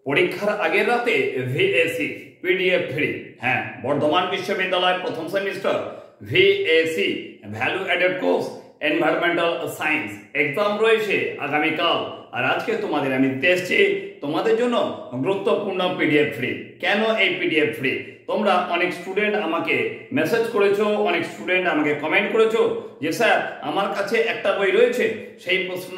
পরীক্ষার আগের রাতে ভিএসি পিডিএফ ফ্রি। হ্যাঁ, বর্ধমান বিশ্ববিদ্যালয়ের প্রথম semester ভিএসি value added course environmental science exam রয়েছে আগামীকাল। আর আজকে তোমাদের আমি দিতে এসেছি তোমাদের জন্য গুরুত্বপূর্ণ পিডিএফ ফ্রি। কেন এই পিডিএফ ফ্রি? তোমরা অনেক স্টুডেন্ট আমাকে মেসেজ করেছো, অনেক স্টুডেন্ট আমাকে কমেন্ট করেছো যে স্যার আমার কাছে একটা বই রয়েছে, সেই প্রশ্ন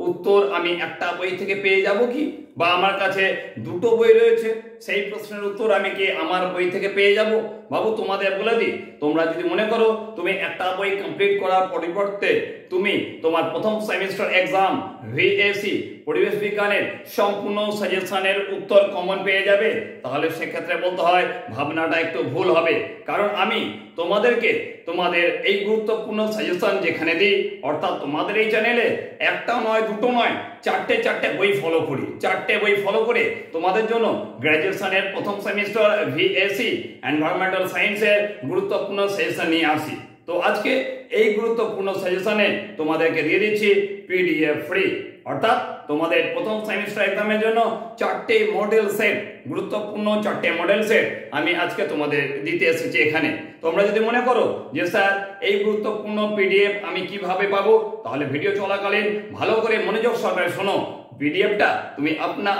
উত্তর আমি একটা বই থেকে পেয়ে যাব কি? বা আমার কাছে দুটো বই রয়েছে, সেই প্রশ্নের উত্তর আমি কি আমার বই থেকে পেয়ে যাব? বাবু তোমাদের বলে দিই, তোমরা যদি মনে করো তুমি একটা বই কমপ্লিট করার পরিবর্তে তুমি তোমার প্রথম সেমিস্টার এক্সাম ভিএসি পরিবেশ বিজ্ঞানের সম্পূর্ণ সাজেশনের উত্তর কমন পেয়ে যাবে, তাহলে সেক্ষেত্রে বলতে হয় ভাবনাটা একটু ভুল হবে। কারণ আমি তোমাদেরকে তোমাদের এই গুরুত্বপূর্ণ সাজেশন যেখানে দিই, অর্থাৎ তোমাদের এই চ্যানেলে একটা নয় দুটো নয় চারটে বই ফলো করি, চারটে বই ফলো করে তোমাদের জন্য গ্র্যাজুয়েশনের প্রথম সেমিস্টার ভিএসি এনভায়রনমেন্টাল সায়েন্সের গুরুত্বপূর্ণ সাজেশন নিয়ে আসি। তো আজকে এই গুরুত্বপূর্ণ সাজেশনে তোমাদেরকে দিয়ে দিচ্ছি পিডিএফ ফ্রি, অর্থাৎ তোমাদের প্রথম সেমিস্টার এক্সামের জন্য চারটে মডেল সেট, গুরুত্বপূর্ণ চারটে মডেল সেট আমি আজকে তোমাদের দিতে এসেছি এখানে। তোমরা যদি মনে করো যে স্যার এই গুরুত্বপূর্ণ পিডিএফ আমি কিভাবে পাবো, তাহলে ভিডিও চলাকালীন ভালো করে মনোযোগ সহকারে শোনো। পিডিএফটা তুমি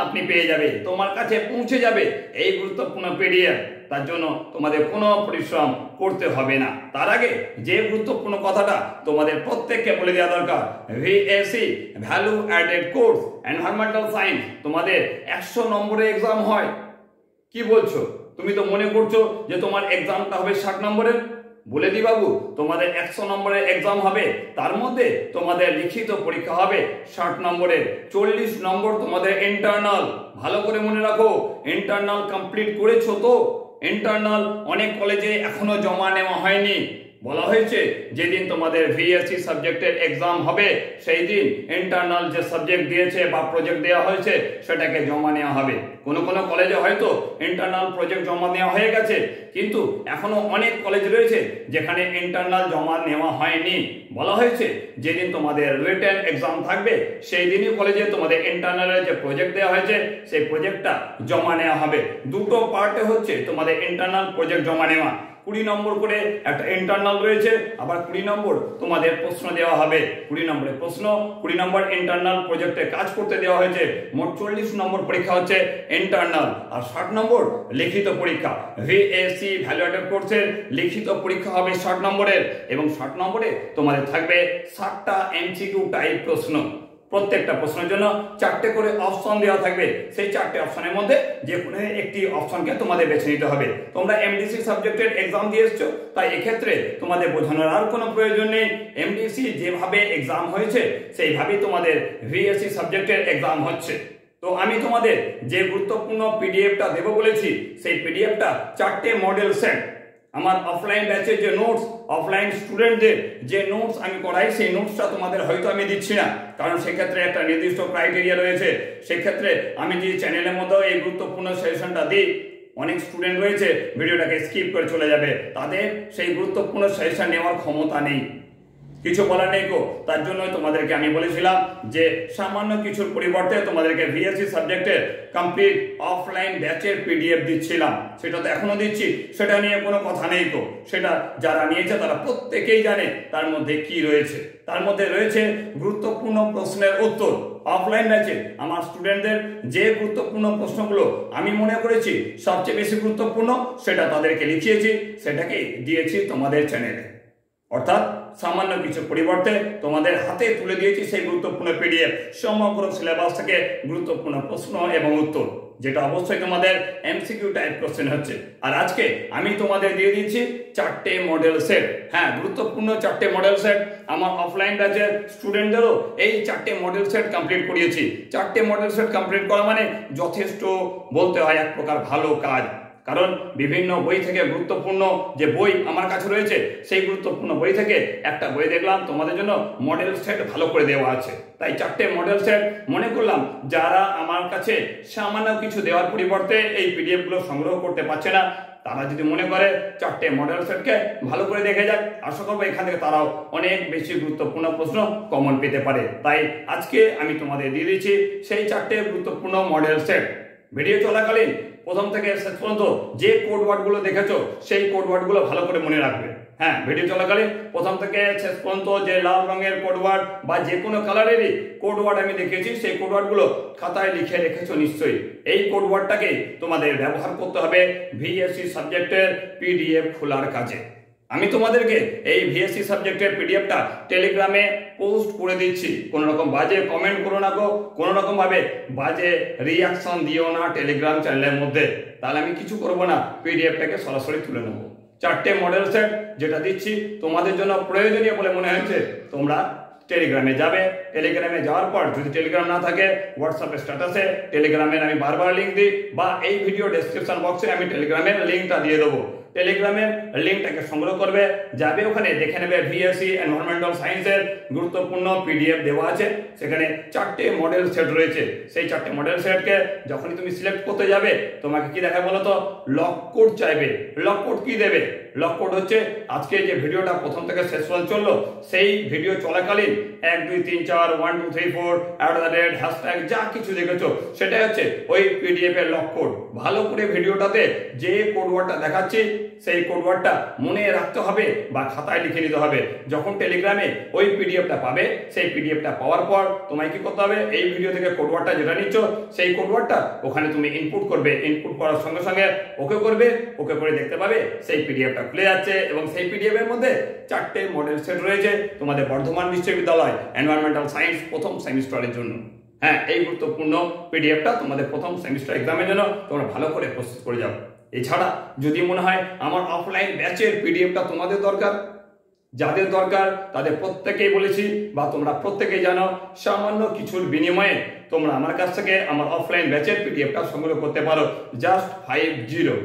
আপনি পেয়ে যাবে, তোমার কাছে পৌঁছে যাবে এই গুরুত্বপূর্ণ পিডিএফ। তার জন্য তোমাদের কোনো পরিশ্রম করতে হবে না। তার আগে যে গুরুত্বপূর্ণ কথাটা তোমাদের প্রত্যেককে বলে দেওয়া দরকার, ভিএসি value added course environmental science তোমাদের 100 নম্বরের এক্সাম হয়। কি বলছো? তুমি তো মনে করছো যে তোমার এক্সামটা হবে 60 নম্বরের। বলে দি বাবু, তোমাদের 100 নম্বরের এক্সাম হবে, তার মধ্যে তোমাদের লিখিত পরীক্ষা হবে 60 নম্বরের, 40 নম্বর তোমাদের ইন্টারনাল। ভালো করে মনে রাখো, ইন্টারনাল কমপ্লিট করেছো তো? ইন্টারনাল অনেক কলেজে এখনো জমা নেওয়া হয়নি। বলা হয়েছে যেদিন তোমাদের ভিএসসি সাবজেক্টের এক্সাম হবে সেই দিন ইন্টারনাল যে সাবজেক্ট দিয়েছে বা প্রজেক্ট দেওয়া হয়েছে সেটাকে জমা নেওয়া হবে। কোনো কলেজে হয়তো ইন্টারনাল প্রজেক্ট জমা নেওয়া হয়ে গেছে, কিন্তু এখনো অনেক কলেজ রয়েছে যেখানে ইন্টারনাল জমা নেওয়া হয়নি। বলা হয়েছে যেদিন তোমাদের রিটেন এক্সাম থাকবে সেই দিনই কলেজে তোমাদের ইন্টারনালের যে প্রজেক্ট দেওয়া হয়েছে সেই প্রজেক্টটা জমা নেওয়া হবে। দুটো পার্টে হচ্ছে তোমাদের ইন্টারনাল প্রজেক্ট জমা নেওয়া। 20 নম্বর করে একটা ইন্টারনাল রয়েছে, আবার 20 নম্বর তোমাদের প্রশ্ন দেওয়া হবে। 20 নম্বরের প্রশ্ন, 20 নম্বর ইন্টারনাল প্রজেক্টে কাজ করতে দেওয়া হয়েছে। মোট 40 নম্বর পরীক্ষা হচ্ছে ইন্টারনাল, আর 60 নম্বর লিখিত পরীক্ষা। ভিএসসি ভ্যালু অ্যাডেড কোর্সের লিখিত পরীক্ষা হবে 60 নম্বরের, এবং 60 নম্বরে তোমাদের থাকবে 60টা এমসিকিউ টাইপ প্রশ্ন। প্রত্যেকটা প্রশ্নের জন্য 4টে করে অপশন দেওয়া থাকবে। সেই 4টে অপশনের মধ্যে যে কোনো একটি অপশনকে তোমাদের বেছে নিতে হবে। তোমরা এমডিসি সাবজেক্টের এক্সাম দিয়ে এসছো, তাই এক্ষেত্রে তোমাদের বোঝানোর আর কোনো প্রয়োজন নেই। এমডিসি যেভাবে এক্সাম হয়েছে সেইভাবেই তোমাদের ভিএসসি সাবজেক্টের এক্সাম হচ্ছে। তো আমি তোমাদের যে গুরুত্বপূর্ণ পিডিএফটা দেবো বলেছি, সেই পিডিএফটা 4টে মডেল সেট। আমার অফলাইন ব্যাচের যে নোটস, অফলাইন স্টুডেন্টদের যে নোটস আমি করাই, সেই নোটসটা তোমাদের হয়তো আমি দিচ্ছি না, কারণ সেক্ষেত্রে একটা নির্দিষ্ট ক্রাইটেরিয়া রয়েছে। সেক্ষেত্রে আমি যে চ্যানেলের মধ্যে এই গুরুত্বপূর্ণ সেশনটা দিই, অনেক স্টুডেন্ট রয়েছে ভিডিওটাকে স্কিপ করে চলে যাবে, তাদের সেই গুরুত্বপূর্ণ সেশন নেওয়ার ক্ষমতা নেই। কিছু বলার নেই গো। তার জন্য তোমাদেরকে আমি বলেছিলাম যে সামান্য কিছুর পরিবর্তে তোমাদেরকে ভিএসসি সাবজেক্টের কমপ্লিট অফলাইন ব্যাচের পিডিএফ দিচ্ছিলাম, সেটা তো এখনো দিচ্ছি, সেটা নিয়ে কোনো কথা নেই গো। সেটা যারা নিয়েছে তারা প্রত্যেকেই জানে তার মধ্যে কি রয়েছে। তার মধ্যে রয়েছে গুরুত্বপূর্ণ প্রশ্নের উত্তর। অফলাইন ব্যাচে আমার স্টুডেন্টদের যে গুরুত্বপূর্ণ প্রশ্নগুলো আমি মনে করেছি সবচেয়ে বেশি গুরুত্বপূর্ণ, সেটা তাদেরকে লিখিয়েছি, সেটাকে দিয়েছি তোমাদের চ্যানেলে। অর্থাৎ সামান্য কিছু পরিবর্তে তোমাদের হাতে তুলে দিয়েছি সেই গুরুত্বপূর্ণ পিডিএফ, সমগ্র সিলেবাস থেকে গুরুত্বপূর্ণ প্রশ্ন এবং উত্তর, যেটা অবশ্যই তোমাদের এমসিকিউ টাইপ কোশ্চেন হচ্ছে। আর আজকে আমি তোমাদের দিয়ে দিচ্ছি 4টে মডেল সেট। হ্যাঁ, গুরুত্বপূর্ণ 4টে মডেল সেট। আমার অফলাইন ব্যাচের স্টুডেন্টদেরও এই 4টে মডেল সেট কমপ্লিট করিয়েছি। 4টে মডেল সেট কমপ্লিট করা মানে যথেষ্ট বলতে হয় এক প্রকার ভালো কাজ। কারণ বিভিন্ন বই থেকে গুরুত্বপূর্ণ যে বই আমার কাছে রয়েছে, সেই গুরুত্বপূর্ণ বই থেকে একটা বই দেখলাম তোমাদের জন্য মডেল সেট ভালো করে দেওয়া আছে, তাই 4টে মডেল সেট মনে করলাম যারা আমার কাছে সামান্য কিছু দেওয়ার পরিবর্তে এই পিডিএফ গুলো সংগ্রহ করতে পারছে না, তারা যদি মনে করে 4টে মডেল সেটকে ভালো করে দেখে যাক, আশা করবো এখান থেকে তারাও অনেক বেশি গুরুত্বপূর্ণ প্রশ্ন কমন পেতে পারে। তাই আজকে আমি তোমাদের দিয়ে দিচ্ছি সেই 4টে গুরুত্বপূর্ণ মডেল সেট। ভিডিও চলাকালীন প্রথম থেকে শেষ পর্যন্ত যে কোড ওয়ার্ডগুলো দেখেছো সেই কোড ওয়ার্ডগুলো ভালো করে মনে রাখবে। হ্যাঁ, ভিডিও চলাকালীন প্রথম থেকে শেষ পর্যন্ত যে লাল রঙের কোড ওয়ার্ড বা যে কোনো কালারেরই কোড ওয়ার্ড আমি দেখিয়েছি সেই কোড ওয়ার্ডগুলো খাতায় লিখে রেখেছো নিশ্চয়ই। এই কোড ওয়ার্ডটাকে তোমাদের ব্যবহার করতে হবে ভিএসসি সাবজেক্টের পিডিএফ খোলার কাজে। আমি তোমাদেরকে এই ভিএসসি সাবজেক্টের পিডিএফটা টেলিগ্রামে পোস্ট করে দিচ্ছি। কোনো রকম বাজে কমেন্ট করো না গো, কোনো রকম ভাবে বাজে রিয়াকশন দিও না টেলিগ্রাম চ্যানেলের মধ্যে, তাহলে আমি কিছু করব না, পিডিএফটাকে সরাসরি তুলে নেব। 4টে মডেল সেট যেটা দিচ্ছি তোমাদের জন্য প্রয়োজনীয় বলে মনে হয়েছে, তোমরা টেলিগ্রামে যাবে। টেলিগ্রামে যাওয়ার পর যদি টেলিগ্রাম না থাকে হোয়াটসঅ্যাপে স্ট্যাটাসে টেলিগ্রামের আমি বারবার লিঙ্ক দিই, বা এই ভিডিও ডেসক্রিপশন বক্সে আমি টেলিগ্রামের লিঙ্কটা দিয়ে দেবো। টেলিগ্রামের লিঙ্কটাকে সংগ্রহ করবে, যাবে ওখানে দেখে নেবে ভিএসসি এনভায়রনমেন্টাল সায়েন্সের গুরুত্বপূর্ণ পিডিএফ দেওয়া আছে। সেখানে 4টে মডেল সেট রয়েছে। সেই 4টে মডেল সেটকে যখনই তুমি সিলেক্ট করতে যাবে তোমাকে কি দেখায় বলো তো? লক কোড চাইবে। লক কোড কি দেবে? লক কোড হচ্ছে আজকে যে ভিডিওটা প্রথম থেকে শেষ পর্যন্ত চললো সেই ভিডিও চলাকালীন 1 2 3 4 1 2 3 4 # যা কিছু দেখেছো সেটাই হচ্ছে ওই পিডিএফ এর লক কোড। ভালো করে ভিডিওটাতে যে কোড ওয়ার্ডটা দেখাচ্ছি সেই কোড ওয়ার্ডটা মনে রাখতে হবে বা খাতায় লিখে নিতে হবে। যখন টেলিগ্রামে ওই পিডিএফটা পাবে, সেই পিডিএফটা পাওয়ার পর তোমায় কি করতে হবে? এই ভিডিও থেকে কোড ওয়ার্ডটা যেটা নিচ্ছ সেই কোড ওয়ার্ডটা ওখানে তুমি ইনপুট করবে। ইনপুট করার সঙ্গে সঙ্গে ওকে করবে, ওকে করে দেখতে পাবে সেই পিডিএফটা খুলে যাচ্ছে এবং সেই পিডিএফ এর মধ্যে 4টে মডেল সেট রয়েছে তোমাদের বর্ধমান বিশ্ববিদ্যালয় এনভায়রনমেন্টাল সায়েন্স প্রথম সেমিস্টারের জন্য। হ্যাঁ, এই গুরুত্বপূর্ণ পিডিএফটা তোমাদের প্রথম সেমিস্টার এক্সামের জন্য তোমরা ভালো করে প্রস্তুত করে যাও। এছাড়া যদি মনে হয় আমার অফলাইন ব্যাচের পিডিএফটা তোমাদের দরকার, যাদের দরকার তাদের প্রত্যেকেই বলেছি বা তোমরা প্রত্যেকেই জানো, সামান্য কিছুর বিনিময়ে তোমরা আমার কাছ থেকে আমার অফলাইন ব্যাচের পিডিএফটা সংগ্রহ করতে পারো জাস্ট 50।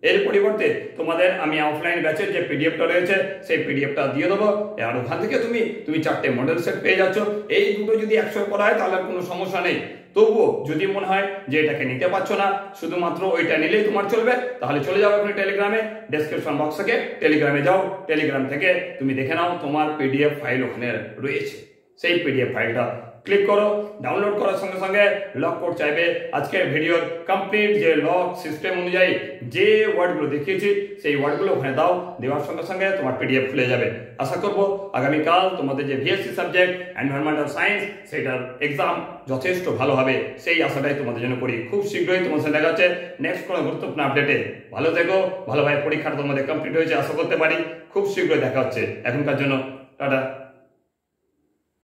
এর পরিবর্তে তোমাদের আমি অফলাইন ব্যাচের যে পিডিএফটা রয়েছে সেই পিডিএফটা দিয়ে দেবো, আর ওখান থেকে তুমি 4টে মডেল সেট পেয়ে যাচ্ছ। এই দুটো যদি 100 করা হয় তাহলে কোনো সমস্যা নেই। তবুও যদি মনে হয় যে এটাকে নিতে পারছো না, শুধুমাত্র ওইটা নিলেই তোমার চলবে, তাহলে চলে যাও আপনি টেলিগ্রামে, ডেসক্রিপশন বক্স থেকে টেলিগ্রামে যাও। টেলিগ্রাম থেকে তুমি দেখে নাও তোমার পিডিএফ ফাইল ওখানে রয়েছে। সেই পিডিএফ ফাইলটা ক্লিক করো, ডাউনলোড করার সঙ্গে সঙ্গে লক কোড চাইবে। আজকের ভিডিওর কমপ্লিট যে লক সিস্টেম অনুযায়ী যে ওয়ার্ডগুলো দেখিয়েছি সেই ওয়ার্ডগুলো ওখানে দাও, দেওয়ার সঙ্গে সঙ্গে তোমার পিডিএফ খুলে যাবে। আশা করবো আগামীকাল তোমাদের যে ভিএসসি সাবজেক্ট এনভায়রনমেন্টাল সায়েন্স সেটার এক্সাম যথেষ্ট ভালো হবে, সেই আশাটাই তোমাদের জন্য করি। খুব শীঘ্রই তোমার সাথে দেখা হচ্ছে নেক্সট কোনো গুরুত্বপূর্ণ আপডেটে। ভালো থেকো, ভালোভাবে পরীক্ষাটা তোমাদের কমপ্লিট হয়েছে আশা করতে পারি। খুব শীঘ্রই দেখা হচ্ছে। এখনকার জন্য টাটা।